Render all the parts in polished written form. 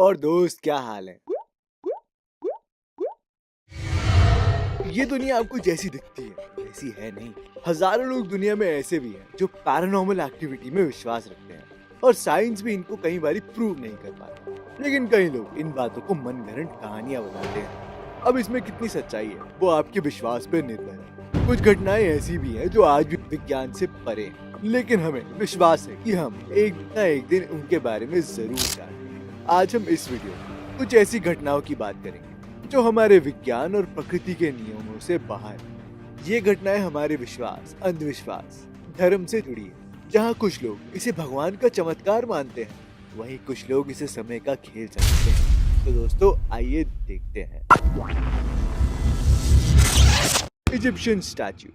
और दोस्त क्या हाल है। ये दुनिया आपको जैसी दिखती है वैसी है नहीं। हजारों लोग दुनिया में ऐसे भी हैं जो पैरानॉर्मल एक्टिविटी में विश्वास रखते हैं और साइंस भी इनको कई बार प्रूव नहीं कर पाता। लेकिन कई लोग इन बातों को मनगढ़ंत कहानियां बनाते हैं। अब इसमें कितनी सच्चाई है वो आपके विश्वास पर निर्भर है। कुछ घटनाएं ऐसी भी हैं जो आज भी विज्ञान से परे हैं, लेकिन हमें विश्वास है कि हम एक न एक दिन उनके बारे में जरूर जानेंगे। आज हम इस वीडियो में कुछ ऐसी घटनाओं की बात करेंगे जो हमारे विज्ञान और प्रकृति के नियमों से बाहर है। ये घटनाएं हमारे विश्वास, अंधविश्वास, धर्म से जुड़ी है। जहाँ कुछ लोग इसे भगवान का चमत्कार मानते हैं, वहीं कुछ लोग इसे समय का खेल समझते हैं। तो दोस्तों आइए देखते हैं। Egyptian statue.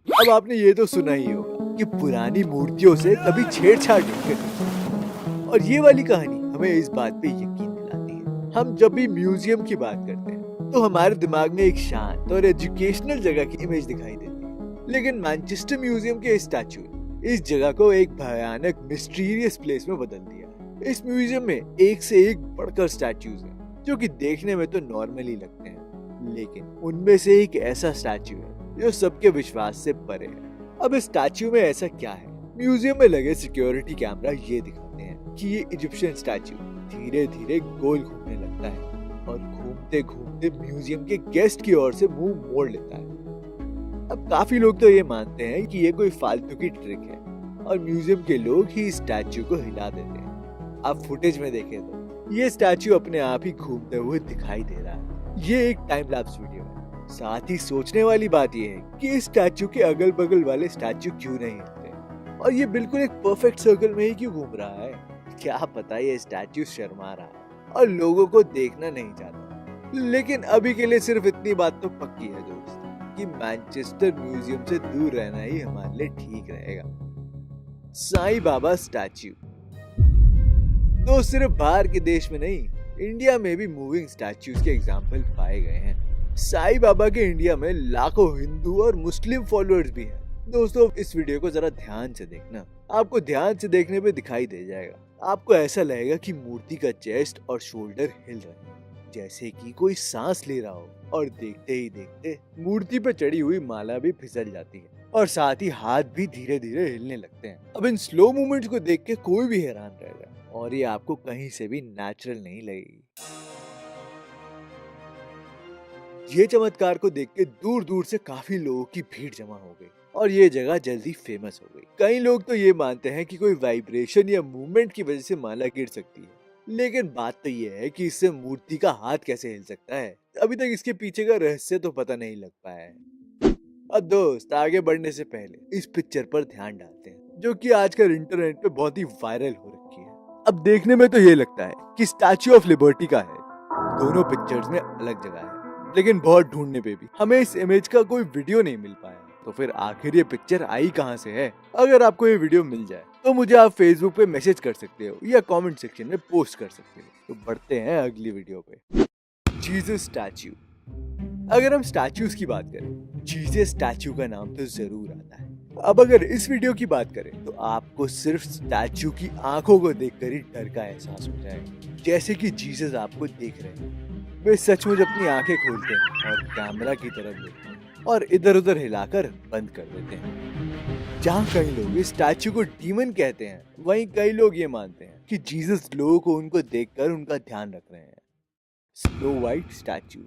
अब आपने ये तो सुना ही होगा कि पुरानी मूर्तियों से कभी छेड़छाड़ नहीं करनी, और ये वाली कहानी हमें इस बात पे यकीन दिलाती है। हम जब भी म्यूजियम की बात करते हैं तो हमारे दिमाग में एक शांत और एजुकेशनल जगह की इमेज दिखाई देती है, लेकिन मैनचेस्टर म्यूजियम के स्टैच्यू ने इस जगह को एक भयानक मिस्टीरियस प्लेस में बदल दिया। इस म्यूजियम में एक से एक बढ़कर स्टैच्यूज हैं जो कि देखने में तो नॉर्मल ही लगते हैं, लेकिन उनमें से एक ऐसा स्टैच्यू है जो सबके विश्वास से परे है। अब इस स्टैच्यू में ऐसा क्या है? म्यूजियम में लगे सिक्योरिटी कैमरा ये दिखाते हैं कि ये इजिप्शियन स्टैच्यू धीरे धीरे गोल घूमने लगता है और घूमते घूमते म्यूजियम के गेस्ट की ओर से मुंह मोड़ लेता है। अब काफी लोग तो ये मानते हैं कि ये कोई फालतू की ट्रिक है और म्यूजियम के लोग ही इस स्टैच्यू को हिला देते हैं। आप फुटेज में देखें तो ये स्टैच्यू अपने आप ही घूमते हुए दिखाई दे रहा है। ये एक टाइम लैप्स वीडियो है। साथ ही सोचने वाली बात ये है कि इस स्टैच्यू के अगल बगल वाले स्टैच्यू क्यों नहीं हिलते और ये बिल्कुल एक परफेक्ट सर्कल में ही क्यों घूम रहा है। क्या पता ये स्टैच्यू शर्मा रहा है और लोगों को देखना नहीं चाहता। लेकिन अभी के लिए सिर्फ इतनी बात तो पक्की है दोस्त कि मैनचेस्टर म्यूजियम से दूर रहना ही हमारे लिए ठीक रहेगा। साईं बाबा स्टैच्यू। तो सिर्फ बाहर के देश में नहीं, इंडिया में भी मूविंग स्टैच्यूज के एग्जाम्पल पाए गए हैं। साईं बाबा के इंडिया में लाखों हिंदू और मुस्लिम फॉलोअर्स भी हैं। दोस्तों इस वीडियो को जरा ध्यान से देखना, आपको ध्यान से देखने पे दिखाई दे जाएगा। आपको ऐसा लगेगा कि मूर्ति का चेस्ट और शोल्डर हिल रहे हैं, जैसे कि कोई सांस ले रहा हो, और देखते ही देखते मूर्ति पे चढ़ी हुई माला भी फिसल जाती है और साथ ही हाथ भी धीरे धीरे हिलने लगते हैं। अब इन स्लो मूवमेंट्स को देख के कोई भी हैरान रहेगा और ये आपको कहीं से भी नेचुरल नहीं लगेगी। ये चमत्कार को देख के दूर दूर से काफी लोगों की भीड़ जमा हो गई और ये जगह जल्दी फेमस हो गई। कई लोग तो ये मानते हैं कि कोई वाइब्रेशन या मूवमेंट की वजह से माला गिर सकती है, लेकिन बात तो ये है कि इससे मूर्ति का हाथ कैसे हिल सकता है। अभी तक इसके पीछे का रहस्य तो पता नहीं लग पाया है। अब दोस्त आगे बढ़ने से पहले इस पिक्चर पर ध्यान डालते हैं जो कि आजकल इंटरनेट पे बहुत ही वायरल हो रखी है। अब देखने में तो ये लगता है कि स्टैच्यू ऑफ लिबर्टी का है। दोनों पिक्चर्स में अलग जगह है, लेकिन बहुत ढूंढने पे भी हमें इस इमेज का कोई वीडियो नहीं मिल पाया। तो फिर आखिर ये पिक्चर आई कहाँ से है? अगर आपको ये वीडियो मिल जाए तो मुझे आप फेसबुक पे मैसेज कर सकते हो या कमेंट सेक्शन में पोस्ट कर सकते हो। तो बढ़ते हैं अगली वीडियो पे। Jesus statue. अगर हम स्टैच्यूज की बात करें, जीसस स्टैच्यू का नाम तो जरूर आता है। अब अगर इस वीडियो की बात करें तो आपको सिर्फ स्टैच्यू की आंखों को देखकर ही डर का एहसास हो जाएगा, जैसे कि जीसस आपको देख रहे हैं। वे सचमुच अपनी आंखें खोलते हैं और कैमरा की तरफ देखते हैं और इधर उधर हिलाकर बंद कर देते हैं। जहाँ कई लोग इस स्टैच्यू को डीमन कहते हैं, वहीं कई लोग ये मानते हैं कि जीसस लोगों को उनको देखकर उनका ध्यान रख रहे हैं। Snow white statue.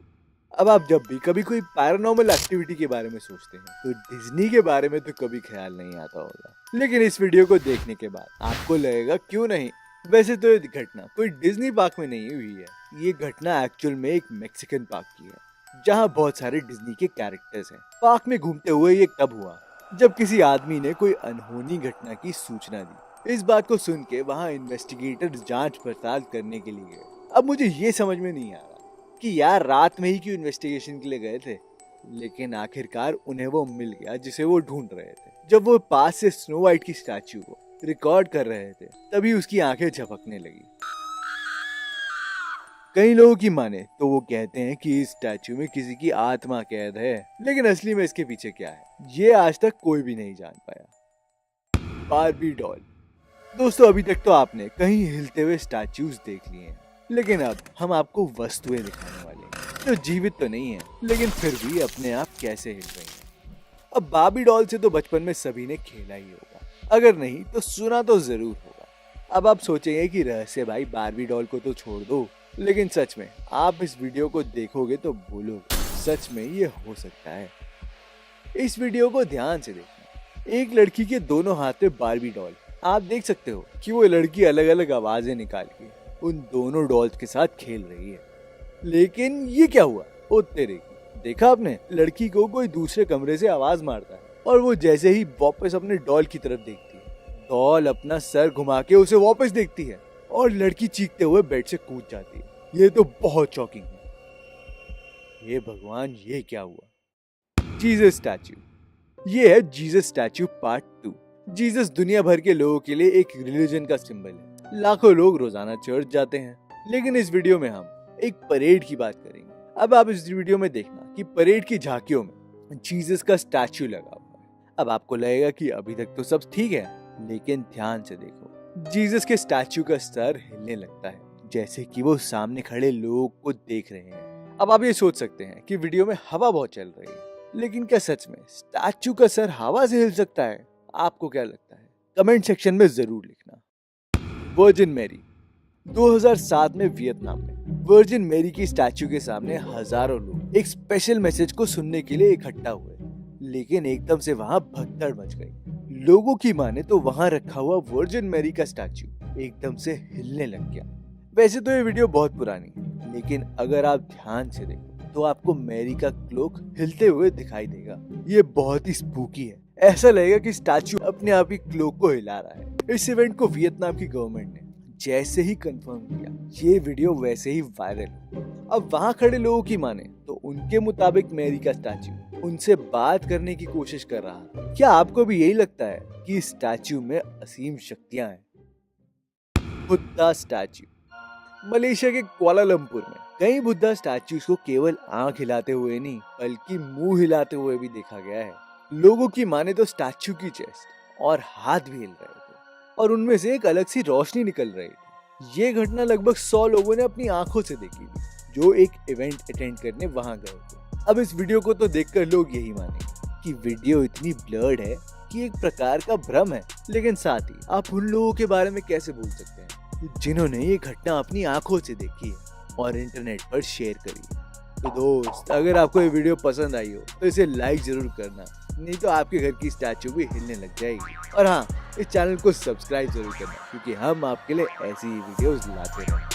अब आप जब भी कभी कोई पैरानॉर्मल एक्टिविटी के बारे में सोचते हैं तो डिज्नी के बारे में तो कभी ख्याल नहीं आता होगा, लेकिन इस वीडियो को देखने के बाद आपको लगेगा क्यों नहीं। वैसे तो ये घटना कोई डिज्नी पार्क में नहीं हुई है, ये घटना एक्चुअल में एक मैक्सिकन पार्क की है जहाँ बहुत सारे डिज्नी के कैरेक्टर्स हैं। पार्क में घूमते हुए ये कब हुआ, जब किसी आदमी ने कोई अनहोनी घटना की सूचना दी। इस बात को सुन के वहाँ इन्वेस्टिगेटर जांच पड़ताल करने के लिए गए। अब मुझे ये समझ में नहीं आ रहा कि यार रात में ही क्यों इन्वेस्टिगेशन के लिए गए थे, लेकिन आखिरकार उन्हें वो मिल गया जिसे वो ढूंढ रहे थे। जब वो पास से स्नो वाइट की स्टैच्यू को रिकॉर्ड कर रहे थे तभी उसकी आंखें झपकने लगी। कई लोगों की माने तो वो कहते हैं कि इस स्टैच्यू में किसी की आत्मा कैद है, लेकिन असली में इसके पीछे क्या है ये आज तक कोई भी नहीं जान पाया। Barbie doll. दोस्तों अभी तक तो आपने कहीं हिलते हुए स्टैच्यूज देख लिए हैं, लेकिन अब हम आपको वस्तुएं दिखाने वाले हैं जो जीवित तो नहीं है, लेकिन फिर भी अपने आप कैसे हिल रही हैं। अब बार्बी डॉल से तो बचपन में सभी ने खेला ही होगा, अगर नहीं तो सुना तो जरूर होगा। अब आप सोचेंगे कि रहस्य भाई बार्बी डॉल को तो छोड़ दो, लेकिन सच में आप इस वीडियो को देखोगे तो बोलोगे सच में ये हो सकता है। इस वीडियो को ध्यान से देखना। एक लड़की के दोनों हाथ में बार्बी डॉल। आप देख सकते हो कि वो लड़की अलग अलग आवाजें निकाल के उन दोनों डॉल्स के साथ खेल रही है। लेकिन ये क्या हुआ? ओ तेरे की, देखा आपने? लड़की को कोई दूसरे कमरे से आवाज मारता है और वो जैसे ही वापस अपने डॉल की तरफ देखती है, डॉल अपना सर घुमा के उसे वापस देखती है और लड़की चीखते हुए बेड से कूद जाती है। ये तो बहुत शॉकिंग है। ये भगवान, ये क्या हुआ? Jesus statue. ये है जीसस स्टैच्यू पार्ट 2। जीसस दुनिया भर के लोगों के लिए एक रिलीजन का सिंबल है। लाखों लोग रोजाना चर्च जाते हैं, लेकिन इस वीडियो में हम एक परेड की बात करेंगे। अब आप इस वीडियो में देखना कि परेड की झांकियों में जीसस का स्टैच्यू लगा हुआ है। अब आपको लगेगा कि अभी तक तो सब ठीक है, लेकिन ध्यान से देखो, जीसस के स्टैच्यू का सर हिलने लगता है जैसे कि वो सामने खड़े लोगों को देख रहे हैं। अब आप ये सोच सकते हैं कि वीडियो में हवा बहुत चल रही है, लेकिन क्या सच में स्टैच्यू का सर हवा से हिल सकता है? आपको क्या लगता है? कमेंट सेक्शन में जरूर लिखना। Virgin Mary. 2007 में वियतनाम में वर्जिन मैरी की स्टैच्यू के सामने हजारों लोग एक स्पेशल मैसेज को सुनने के लिए इकट्ठा हुए, लेकिन एकदम से वहां भगदड़ मच गई। लोगों की माने तो वहां रखा हुआ वर्जिन मैरी का स्टैच्यू एकदम से हिलने लग गया। वैसे तो ये वीडियो बहुत पुरानी है, लेकिन अगर आप ध्यान से देखो तो आपको मैरी का क्लोक हिलते हुए दिखाई देगा। ये बहुत ही स्पूकी है। ऐसा लगेगा कि स्टैच्यू अपने आप ही क्लोक को हिला रहा है। इस इवेंट को वियतनाम की गवर्नमेंट ने जैसे ही कंफर्म किया, ये वीडियो वैसे ही वायरल हो। अब वहाँ खड़े लोगों की माने तो उनके मुताबिक मैरी का स्टैच्यू उनसे बात करने की कोशिश कर रहा था। क्या आपको भी यही लगता है कि इस स्टैच्यू में असीम शक्तियां हैं? बुद्धा स्टैच्यू। मलेशिया के कुआलालंपुर में कई बुद्धा स्टैच्यूज को केवल आंख हिलाते हुए नहीं, बल्कि मुंह हिलाते हुए भी देखा गया है। लोगों की माने तो स्टैच्यू की चेस्ट और हाथ भी हिल रहे थे और उनमें से एक अलग सी रोशनी निकल रही थी। ये घटना लगभग 100 लोगों ने अपनी आंखों से देखी थी, जो एक इवेंट अटेंड करने वहां गए थे। अब इस वीडियो को तो देखकर लोग यही मानेंगे कि वीडियो इतनी ब्लर्ड है कि एक प्रकार का भ्रम है, लेकिन साथ ही आप उन लोगों के बारे में कैसे भूल सकते हैं जिन्होंने ये घटना अपनी आंखों से देखी है और इंटरनेट पर शेयर करी है। तो दोस्त, अगर आपको ये वीडियो पसंद आई हो तो इसे लाइक जरूर करना, नहीं तो आपके घर की स्टैच्यू भी हिलने लग जाएगी। और हाँ, इस चैनल को सब्सक्राइब जरूर करना, क्योंकि हम आपके लिए ऐसी ही वीडियोस लाते हैं।